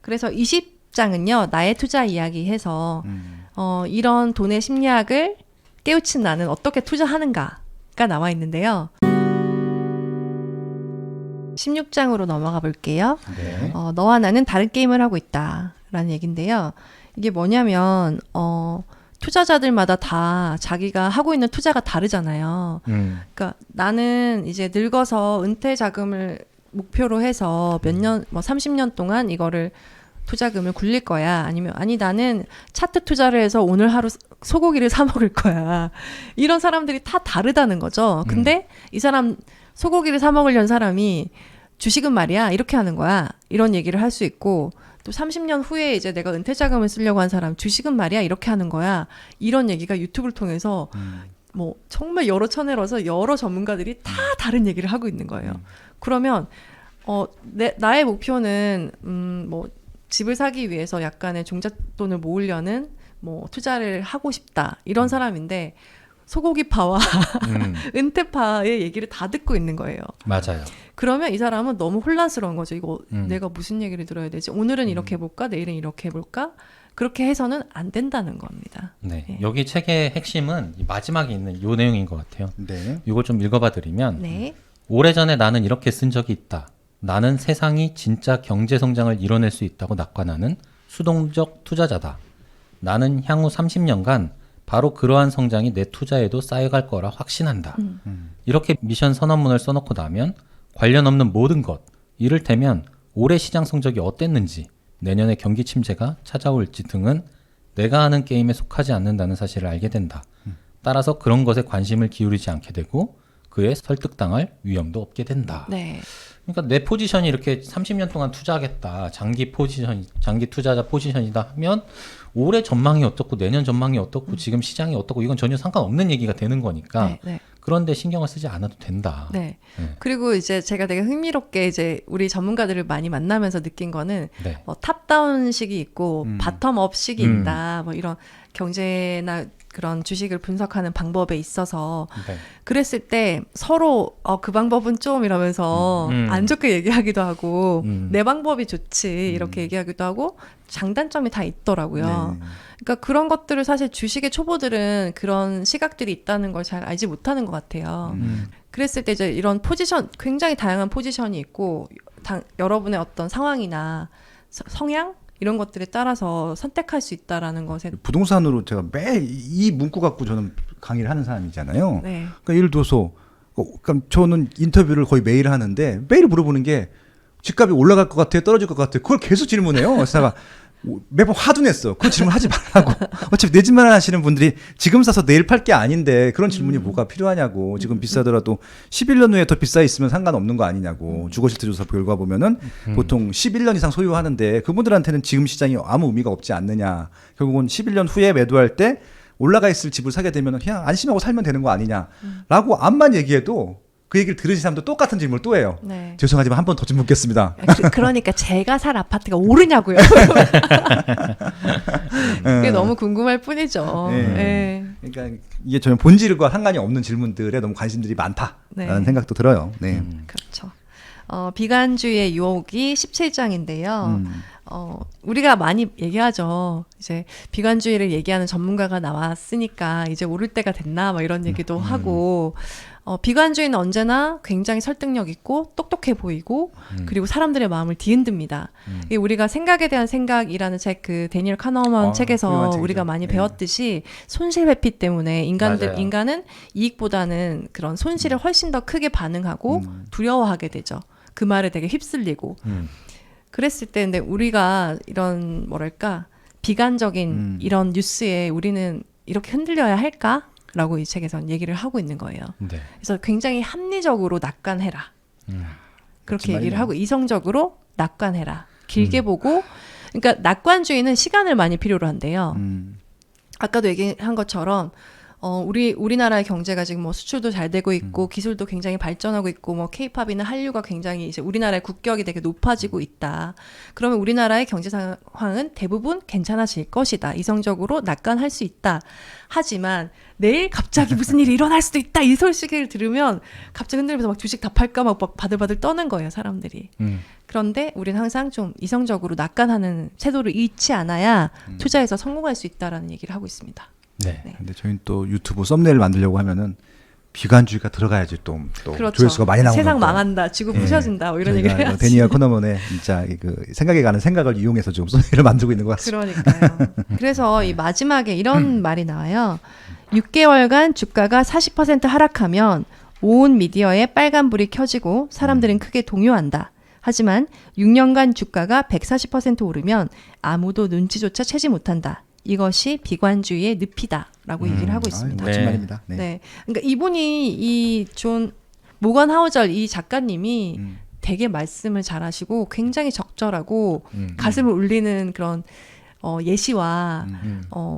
그래서 20장은요, 나의 투자 이야기 해서, 이런 돈의 심리학을 깨우친 나는 어떻게 투자하는가가 나와 있는데요. 16장으로 넘어가 볼게요. 네. 너와 나는 다른 게임을 하고 있다. 라는 얘기인데요. 이게 뭐냐면, 투자자들마다 다 자기가 하고 있는 투자가 다르잖아요. 그러니까 나는 이제 늙어서 은퇴 자금을 목표로 해서 몇 년, 30년 동안 이거를 투자금을 굴릴 거야. 아니면, 아니, 나는 차트 투자를 해서 오늘 하루 소고기를 사 먹을 거야. 이런 사람들이 다 다르다는 거죠. 근데 이 사람, 소고기를 사 먹으려는 사람이 주식은 말이야. 이렇게 하는 거야. 이런 얘기를 할 수 있고, 또 30년 후에 이제 내가 은퇴 자금을 쓰려고 한 사람, 주식은 말이야. 이렇게 하는 거야. 이런 얘기가 유튜브를 통해서 뭐 정말 여러 채널에서 여러 전문가들이 다 다른 얘기를 하고 있는 거예요. 그러면 나의 목표는 뭐 집을 사기 위해서 약간의 종잣돈을 모으려는 뭐 투자를 하고 싶다 이런 사람인데 소고기파와 은퇴파의 얘기를 다 듣고 있는 거예요. 맞아요. 그러면 이 사람은 너무 혼란스러운 거죠. 이거 내가 무슨 얘기를 들어야 되지? 오늘은 이렇게 해볼까? 내일은 이렇게 해볼까? 그렇게 해서는 안 된다는 겁니다. 네. 네. 여기 책의 핵심은 이 마지막에 있는 요 내용인 것 같아요. 네. 이걸 좀 읽어봐 드리면 네. 오래전에 나는 이렇게 쓴 적이 있다. 나는 세상이 진짜 경제 성장을 이뤄낼 수 있다고 낙관하는 수동적 투자자다. 나는 향후 30년간 바로 그러한 성장이 내 투자에도 쌓여갈 거라 확신한다. 이렇게 미션 선언문을 써놓고 나면 관련 없는 모든 것, 이를테면 올해 시장 성적이 어땠는지, 내년에 경기 침체가 찾아올지 등은 내가 하는 게임에 속하지 않는다는 사실을 알게 된다. 따라서 그런 것에 관심을 기울이지 않게 되고 그에 설득당할 위험도 없게 된다. 네. 그러니까 내 포지션이 이렇게 30년 동안 투자하겠다. 장기 투자자 포지션이다 하면 올해 전망이 어떻고 내년 전망이 어떻고 지금 시장이 어떻고 이건 전혀 상관없는 얘기가 되는 거니까 네. 네. 그런데 신경을 쓰지 않아도 된다. 네. 네. 그리고 이제 제가 되게 흥미롭게 이제 우리 전문가들을 많이 만나면서 느낀 거는 네. 탑다운식이 있고 바텀업식이 음. 있다. 뭐 이런 경제나 그런 주식을 분석하는 방법에 있어서 네. 그랬을 때 서로 그 방법은 좀 이러면서 안 좋게 얘기하기도 하고 내 방법이 좋지 이렇게 얘기하기도 하고 장단점이 다 있더라고요. 네. 그러니까 그런 것들을 사실 주식의 초보들은 그런 시각들이 있다는 걸 잘 알지 못하는 것 같아요. 그랬을 때 이제 이런 포지션, 굉장히 다양한 포지션이 있고 여러분의 어떤 상황이나 성향 이런 것들에 따라서 선택할 수 있다라는 것에 부동산으로 제가 매일 이 문구 갖고 저는 강의를 하는 사람이잖아요. 네. 그러니까 예를 들어서 그러니까 저는 인터뷰를 거의 매일 하는데 매일 물어보는 게 집값이 올라갈 것 같아요, 떨어질 것 같아요. 그걸 계속 질문해요. 그래서 제가 매번 화도 냈어. 그런 질문 하지 말라고. 어차피 내 집만 하시는 분들이 지금 사서 내일 팔 게 아닌데 그런 질문이 뭐가 필요하냐고. 지금 비싸더라도 11년 후에 더 비싸 있으면 상관없는 거 아니냐고. 주거실태조사 결과 보면은 보통 11년 이상 소유하는데 그분들한테는 지금 시장이 아무 의미가 없지 않느냐. 결국은 11년 후에 매도할 때 올라가 있을 집을 사게 되면 그냥 안심하고 살면 되는 거 아니냐라고 암만 얘기해도 그 얘기를 들으신 사람도 똑같은 질문을 또 해요. 네. 죄송하지만 한 번 더 좀 묻겠습니다. 그러니까 제가 살 아파트가 오르냐고요. 그게 너무 궁금할 뿐이죠. 네. 네. 그러니까 이게 전혀 본질과 상관이 없는 질문들에 너무 관심들이 많다라는 네. 생각도 들어요. 네. 그렇죠. 비관주의의 유혹이 17장인데요. 우리가 많이 얘기하죠. 이제 비관주의를 얘기하는 전문가가 나왔으니까 이제 오를 때가 됐나 막 이런 얘기도 하고 비관주의는 언제나 굉장히 설득력 있고 똑똑해 보이고 그리고 사람들의 마음을 뒤흔듭니다. 이게 우리가 생각에 대한 생각이라는 책, 그 데니얼 카너먼 책에서 우리가 많이 배웠듯이 손실 회피 때문에 인간은 이익보다는 그런 손실에 훨씬 더 크게 반응하고 두려워하게 되죠. 그 말에 되게 휩쓸리고 그랬을 때 근데 우리가 이런 뭐랄까 비관적인 이런 뉴스에 우리는 이렇게 흔들려야 할까? 라고 이 책에서는 얘기를 하고 있는 거예요. 네. 그래서 굉장히 합리적으로 낙관해라. 그렇게 얘기를 하고 이성적으로 낙관해라. 길게 보고 그러니까 낙관주의는 시간을 많이 필요로 한대요. 아까도 얘기한 것처럼 우리나라의 경제가 지금 뭐 수출도 잘 되고 있고 기술도 굉장히 발전하고 있고 뭐 케이팝이나 한류가 굉장히 이제 우리나라의 국격이 되게 높아지고 있다. 그러면 우리나라의 경제 상황은 대부분 괜찮아질 것이다. 이성적으로 낙관할 수 있다. 하지만 내일 갑자기 무슨 일이 일어날 수도 있다. 이 소식을 들으면 갑자기 흔들면서 막 주식 다 팔까 막 바들바들 떠는 거예요, 사람들이. 그런데 우리는 항상 좀 이성적으로 낙관하는 태도를 잃지 않아야 투자에서 성공할 수 있다라는 얘기를 하고 있습니다. 네. 네. 근데 저희는 또 유튜브 썸네일 만들려고 하면은 비관주의가 들어가야지 또 그렇죠. 조회수가 많이 나오는 세상 거. 망한다, 지구 부셔진다, 뭐 이런 저희가 얘기를 해야지. 데니얼 커너먼의 진짜 그 생각에 가는 생각을 이용해서 좀 썸네일을 만들고 있는 것 같습니다. 그러니까요. 그래서 이 마지막에 이런 말이 나와요. 6개월간 주가가 40% 하락하면 온 미디어에 빨간불이 켜지고 사람들은 크게 동요한다. 하지만 6년간 주가가 140% 오르면 아무도 눈치조차 채지 못한다. 이것이 비관주의의 늪이다라고 얘기를 하고 있습니다. 멋진 네. 말입니다. 네. 네. 그러니까 이분이 이 존 모건 하우절 이 작가님이 되게 말씀을 잘하시고 굉장히 적절하고 가슴을 울리는 그런 예시와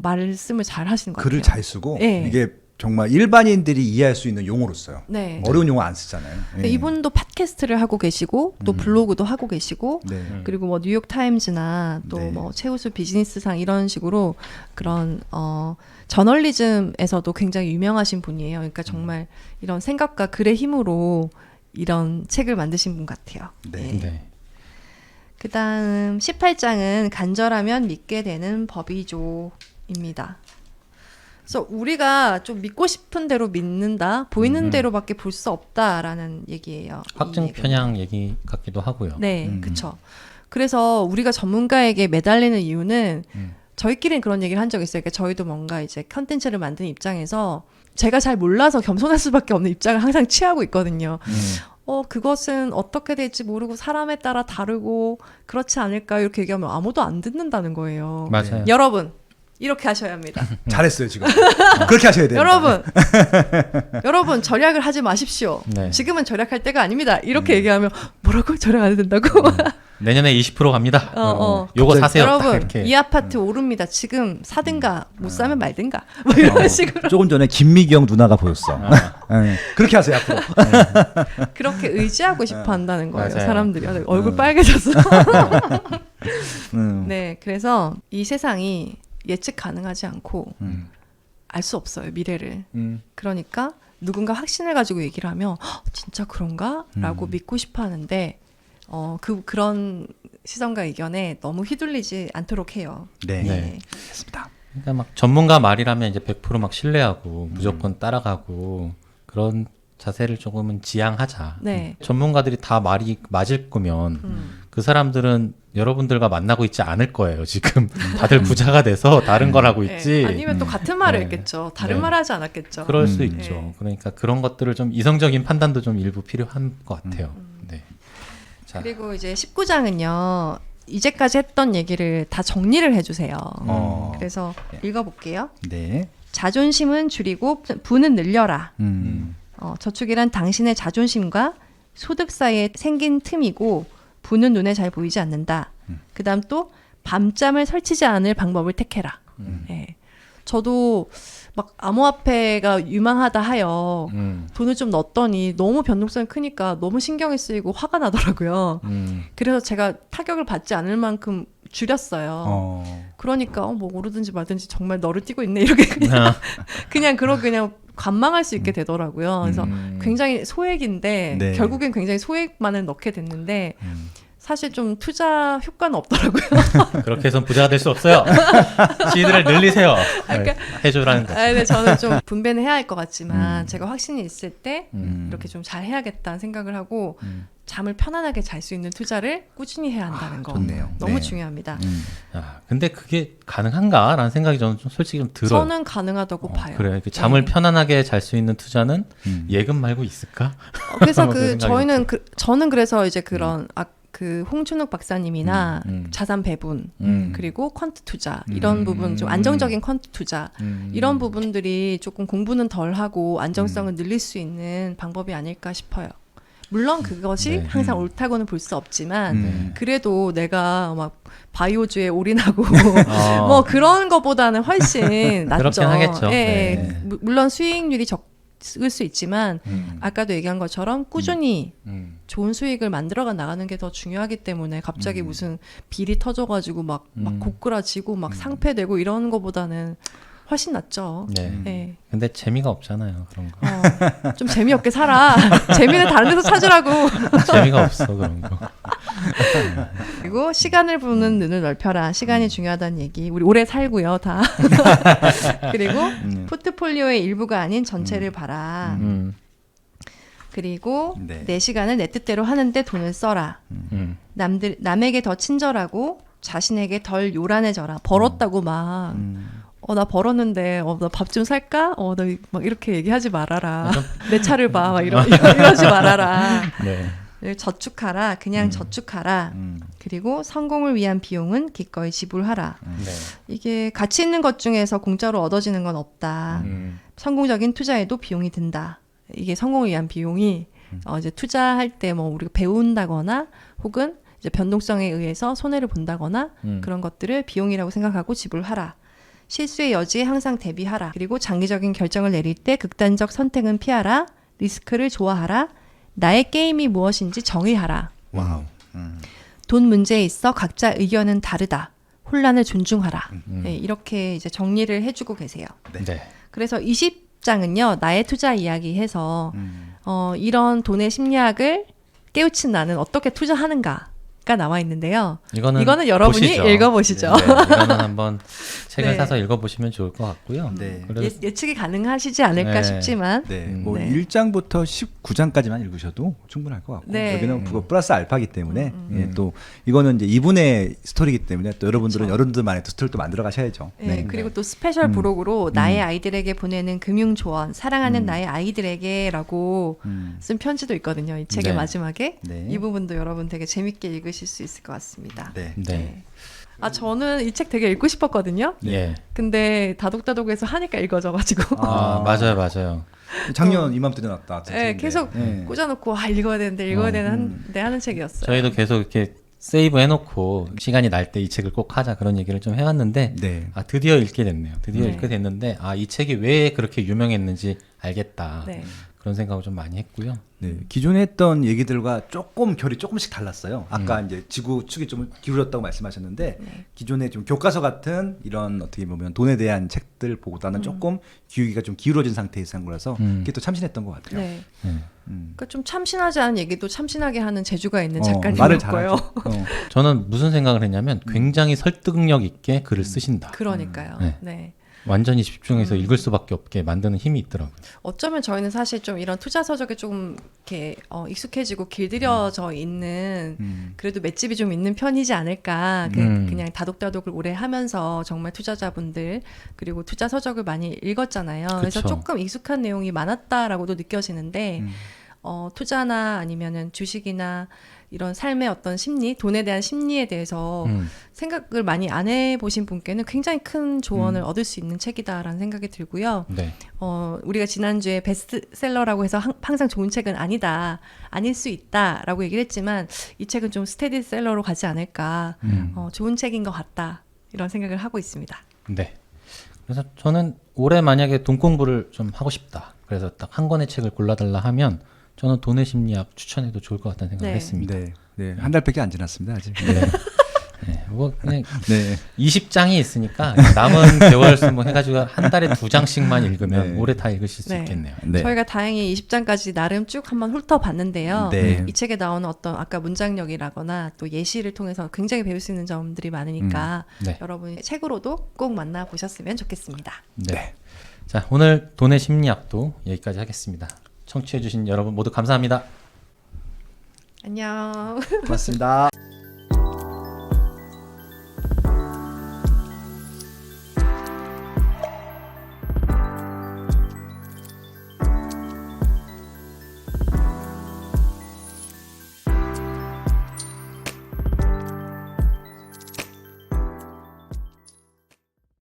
말씀을 잘 하시는 것 글을 같아요. 잘 쓰고 네. 이게 정말 일반인들이 이해할 수 있는 용어로 써요. 네. 어려운 용어 안 쓰잖아요. 근데 이분도 팟캐스트를 하고 계시고 또 블로그도 하고 계시고 네. 그리고 뭐 뉴욕 타임즈나 또 네. 뭐 최우수 비즈니스상 이런 식으로 그런 저널리즘에서도 굉장히 유명하신 분이에요. 그러니까 정말 이런 생각과 글의 힘으로 이런 책을 만드신 분 같아요. 네. 네. 그다음 18장은 간절하면 믿게 되는 법이죠입니다. 그래서 우리가 좀 믿고 싶은 대로 믿는다, 보이는 대로밖에 볼 수 없다라는 얘기예요. 확증 이 얘기는. 편향 얘기 같기도 하고요. 네, 그렇죠. 그래서 우리가 전문가에게 매달리는 이유는 저희끼리는 그런 얘기를 한 적이 있어요. 그러니까 저희도 뭔가 이제 컨텐츠를 만드는 입장에서 제가 잘 몰라서 겸손할 수밖에 없는 입장을 항상 취하고 있거든요. 그것은 어떻게 될지 모르고 사람에 따라 다르고 그렇지 않을까요? 이렇게 얘기하면 아무도 안 듣는다는 거예요. 맞아요. 여러분, 이렇게 하셔야 합니다. 잘했어요 지금. 그렇게 하셔야 돼요. 여러분 절약을 하지 마십시오. 네. 지금은 절약할 때가 아닙니다. 이렇게 얘기하면 뭐라고? 절약 안 해도 된다고? 내년에 20% 갑니다. 요거 갑자기- 사세요. 딱 여러분 이렇게. 이 아파트 오릅니다. 지금 사든가 못 사면 말든가 뭐 이런 식으로 조금 전에 김미경 누나가 보였어. 네. 그렇게 하세요 앞으로. 그렇게 의지하고 싶어 한다는 거예요. 맞아요. 사람들이 얼굴 빨개져서. 음. 네, 그래서 이 세상이 예측 가능하지 않고 알 수 없어요, 미래를. 그러니까 누군가 확신을 가지고 얘기를 하면 진짜 그런가? 라고 믿고 싶어 하는데 그런 시선과 의견에 너무 휘둘리지 않도록 해요. 네. 네. 됐습니다. 그러니까 막 전문가 말이라면 이제 100% 막 신뢰하고 무조건 따라가고 그런 자세를 조금은 지양하자. 네. 전문가들이 다 말이 맞을 거면 그 사람들은 여러분들과 만나고 있지 않을 거예요. 지금 다들 부자가 돼서 다른 걸 하고 네. 있지. 아니면 또 같은 말을 네. 했겠죠. 다른 네. 말을 하지 않았겠죠. 그럴 수 있죠. 네. 그러니까 그런 것들을 좀 이성적인 판단도 좀 일부 필요한 것 같아요. 네. 자, 그리고 이제 19장은요. 이제까지 했던 얘기를 다 정리를 해주세요. 그래서 읽어볼게요. 네. 자존심은 줄이고 부는 늘려라. 음. 저축이란 당신의 자존심과 소득 사이에 생긴 틈이고 부는 눈에 잘 보이지 않는다. 그다음 또 밤잠을 설치지 않을 방법을 택해라. 예. 저도 막 암호화폐가 유망하다 하여 돈을 좀 넣었더니 너무 변동성이 크니까 너무 신경이 쓰이고 화가 나더라고요. 그래서 제가 타격을 받지 않을 만큼 줄였어요. 그러니까 뭐 오르든지 말든지 정말 너를 띄고 있네 이렇게 그냥 관망할 수 있게 되더라고요. 그래서 굉장히 소액인데 네. 결국엔 굉장히 소액만을 넣게 됐는데 사실 좀 투자 효과는 없더라고요. 그렇게 해선 부자가 될 수 없어요. 시드를 늘리세요. 그러니까- 해주라는 거. 네, 저는 좀 분배는 해야 할 것 같지만 제가 확신이 있을 때 이렇게 좀 잘 해야겠다는 생각을 하고 잠을 편안하게 잘 수 있는 투자를 꾸준히 해야 한다는 거 좋네요. 너무 네. 중요합니다. 근데 그게 가능한가라는 생각이 저는 좀 솔직히 좀 들어요. 저는 가능하다고 봐요. 그래, 잠을 네. 편안하게 잘 수 있는 투자는 예금 말고 있을까? 그래서 그런 생각이 저는 그래서 이제 그런 그 홍춘욱 박사님이나 자산 배분 그리고 퀀트 투자 이런 부분 좀 안정적인 퀀트 투자 이런 부분들이 조금 공부는 덜 하고 안정성을 늘릴 수 있는 방법이 아닐까 싶어요. 물론 그것이 네. 항상 옳다고는 볼 수 없지만 그래도 내가 막 바이오주에 올인하고 뭐 그런 것보다는 훨씬 낫죠. 그렇긴 하겠죠. 예, 네. 물론 수익률이 적을 수 있지만 아까도 얘기한 것처럼 꾸준히 좋은 수익을 만들어가 나가는 게 더 중요하기 때문에 갑자기 무슨 빌이 터져가지고 막 고꾸라지고 막 상패되고 이런 것보다는 훨씬 낫죠. 네. 네. 근데 재미가 없잖아요. 그런 거. 좀 재미없게 살아. 재미는 다른 데서 찾으라고. 재미가 없어 그런 거. 그리고 시간을 보는 눈을 넓혀라. 시간이 중요하다는 얘기. 우리 오래 살고요, 다. 그리고 포트폴리오의 일부가 아닌 전체를 봐라. 그리고 네. 내 시간을 내 뜻대로 하는데 돈을 써라. 남에게 더 친절하고 자신에게 덜 요란해져라. 벌었다고 막. 나 벌었는데, 나 밥 좀 살까? 나 막 이렇게 얘기하지 말아라. 내 차를 봐. 막 이러지 말아라. 네. 저축하라. 그냥 저축하라. 그리고 성공을 위한 비용은 기꺼이 지불하라. 네. 이게 가치 있는 것 중에서 공짜로 얻어지는 건 없다. 성공적인 투자에도 비용이 든다. 이게 성공을 위한 비용이 이제 투자할 때 뭐 우리가 배운다거나 혹은 이제 변동성에 의해서 손해를 본다거나 그런 것들을 비용이라고 생각하고 지불하라. 실수의 여지에 항상 대비하라. 그리고 장기적인 결정을 내릴 때 극단적 선택은 피하라. 리스크를 좋아하라. 나의 게임이 무엇인지 정의하라. 와우. 돈 문제에 있어 각자 의견은 다르다. 혼란을 존중하라. 네, 이렇게 이제 정리를 해주고 계세요. 네. 그래서 20장은요. 나의 투자 이야기 해서 이런 돈의 심리학을 깨우친 나는 어떻게 투자하는가 가 나와 있는데요. 이거는 여러분이 보시죠. 읽어보시죠. 네, 이거는 한번 책을 네. 사서 읽어보시면 좋을 것 같고요. 네. 그래서 예측이 가능하시지 않을까 네. 싶지만 네, 뭐 네. 1장부터 19장까지만 읽으셔도 충분할 것 같고 네. 여기는 그거 플러스 알파기 때문에 예, 또 이거는 이제 2분의 스토리이기 때문에 또 여러분들은 여러분들만의 스토리를 또 만들어 가셔야죠. 네, 그리고 또 스페셜 부록으로 나의 아이들에게 보내는 금융 조언, 사랑하는 나의 아이들에게라고 쓴 편지도 있거든요. 이 책의 네. 마지막에 네. 이 부분도 여러분 되게 재밌게 읽으실 수 있을 것 같습니다. 네. 네. 저는 이 책 되게 읽고 싶었거든요. 예. 근데 다독다독해서 하니까 읽어져가지고 맞아요. 작년 이맘때 나왔다. 네, 계속 꽂아놓고 읽어야 되는데 하는 책이었어요. 저희도 계속 이렇게 세이브 해놓고 시간이 날 때 이 책을 꼭 하자 그런 얘기를 좀 해왔는데 네. 드디어 읽게 됐네요. 드디어 네. 읽게 됐는데 이 책이 왜 그렇게 유명했는지 알겠다. 네. 그런 생각을 좀 많이 했고요. 네, 기존에 했던 얘기들과 결이 조금씩 달랐어요. 아까 이제 지구 축이 좀 기울었다고 말씀하셨는데 기존에 좀 교과서 같은 이런 어떻게 보면 돈에 대한 책들 보고다는 조금 기울기가 좀 기울어진 상태에서 한 거라서 그게 또 참신했던 것 같아요. 네. 네. 그러니까 좀 참신하지 않은 얘기도 참신하게 하는 재주가 있는 말을 작가님이었고요. 잘하죠. 저는 무슨 생각을 했냐면 굉장히 설득력 있게 글을 쓰신다. 그러니까요. 네. 네. 완전히 집중해서 읽을 수밖에 없게 만드는 힘이 있더라고요. 어쩌면 저희는 사실 좀 이런 투자 서적에 조금 이렇게 익숙해지고 길들여져 있는 그래도 맷집이 좀 있는 편이지 않을까. 그냥 다독다독을 오래 하면서 정말 투자자분들 그리고 투자 서적을 많이 읽었잖아요. 그래서 그쵸. 조금 익숙한 내용이 많았다라고도 느껴지는데 투자나 아니면은 주식이나 이런 삶의 어떤 심리, 돈에 대한 심리에 대해서 생각을 많이 안 해보신 분께는 굉장히 큰 조언을 얻을 수 있는 책이다라는 생각이 들고요. 네. 우리가 지난주에 베스트셀러라고 해서 항상 좋은 책은 아니다, 아닐 수 있다라고 얘기를 했지만 이 책은 좀 스테디셀러로 가지 않을까, 좋은 책인 것 같다 이런 생각을 하고 있습니다. 네. 그래서 저는 올해 만약에 돈 공부를 좀 하고 싶다. 그래서 딱 한 권의 책을 골라달라 하면 저는 돈의 심리학 추천해도 좋을 것 같다는 생각을 네. 했습니다. 네, 네, 한 달밖에 안 지났습니다 아직. 네. 네. 뭐 그냥 네. 20장이 있으니까 남은 개월 수 뭐 해가지고 한 달에 2장씩만 읽으면 네. 올해 다 읽으실 수 네. 있겠네요. 네. 저희가 다행히 20장까지 나름 쭉 한번 훑어봤는데요. 네. 이 책에 나오는 어떤 아까 문장력이라거나 또 예시를 통해서 굉장히 배울 수 있는 점들이 많으니까 네. 여러분이 책으로도 꼭 만나보셨으면 좋겠습니다. 네. 자, 오늘 돈의 심리학도 여기까지 하겠습니다. 청취해주신 여러분 모두 감사합니다. 안녕. 고맙습니다.